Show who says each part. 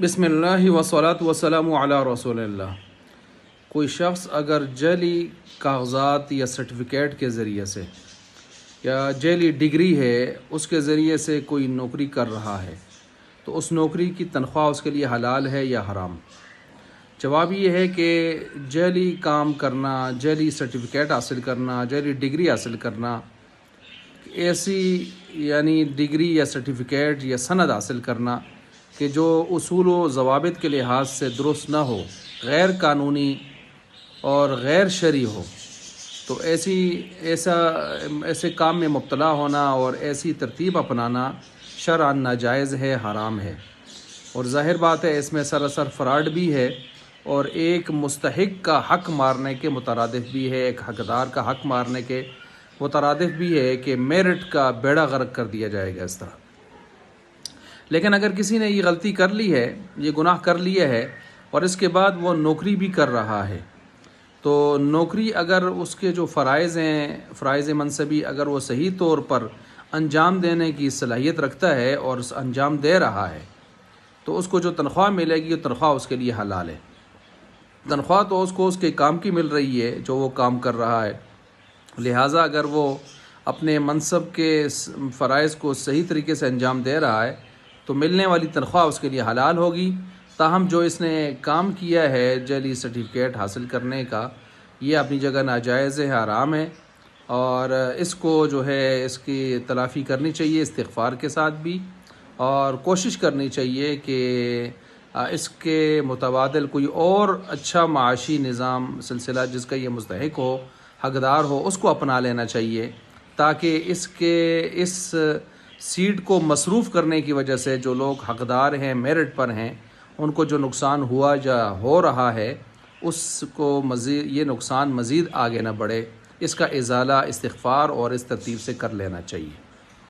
Speaker 1: بسم اللہ وصلاۃ وسلام علی رسول اللہ۔ کوئی شخص اگر جعلی کاغذات یا سرٹیفکیٹ کے ذریعے سے یا جعلی ڈگری ہے اس کے ذریعے سے کوئی نوکری کر رہا ہے تو اس نوکری کی تنخواہ اس کے لیے حلال ہے یا حرام؟ جواب یہ ہے کہ جعلی کام کرنا، جعلی سرٹیفکیٹ حاصل کرنا، جعلی ڈگری حاصل کرنا، ایسی یعنی ڈگری یا سرٹیفکیٹ یا سند حاصل کرنا کہ جو اصول و ضوابط کے لحاظ سے درست نہ ہو، غیر قانونی اور غیر شرعی ہو، تو ایسے کام میں مبتلا ہونا اور ایسی ترتیب اپنانا شرعاً ناجائز ہے، حرام ہے، اور ظاہر بات ہے اس میں سراسر فراڈ بھی ہے اور ایک مستحق کا حق مارنے کے مترادف بھی ہے، ایک حقدار کا حق مارنے کے مترادف بھی ہے کہ میرٹ کا بیڑا غرق کر دیا جائے گا اس طرح۔ لیکن اگر کسی نے یہ غلطی کر لی ہے، یہ گناہ کر لیا ہے اور اس کے بعد وہ نوکری بھی کر رہا ہے، تو نوکری اگر اس کے جو فرائض ہیں، فرائض منصبی، اگر وہ صحیح طور پر انجام دینے کی صلاحیت رکھتا ہے اور اس انجام دے رہا ہے تو اس کو جو تنخواہ ملے گی وہ تنخواہ اس کے لیے حلال ہے۔ تنخواہ تو اس کو اس کے کام کی مل رہی ہے جو وہ کام کر رہا ہے، لہٰذا اگر وہ اپنے منصب کے فرائض کو صحیح طریقے سے انجام دے رہا ہے تو ملنے والی تنخواہ اس کے لیے حلال ہوگی۔ تاہم جو اس نے کام کیا ہے جعلی سرٹیفکیٹ حاصل کرنے کا، یہ اپنی جگہ ناجائز ہے، حرام ہے، اور اس کو جو ہے اس کی تلافی کرنی چاہیے استغفار کے ساتھ بھی، اور کوشش کرنی چاہیے کہ اس کے متبادل کوئی اور اچھا معاشی نظام سلسلہ جس کا یہ مستحق ہو، حقدار ہو، اس کو اپنا لینا چاہیے، تاکہ اس سیٹ کو مصروف کرنے کی وجہ سے جو لوگ حقدار ہیں، میرٹ پر ہیں، ان کو جو نقصان ہوا یا ہو رہا ہے اس کو یہ نقصان مزید آگے نہ بڑھے، اس کا ازالہ استغفار اور اس ترتیب سے کر لینا چاہیے۔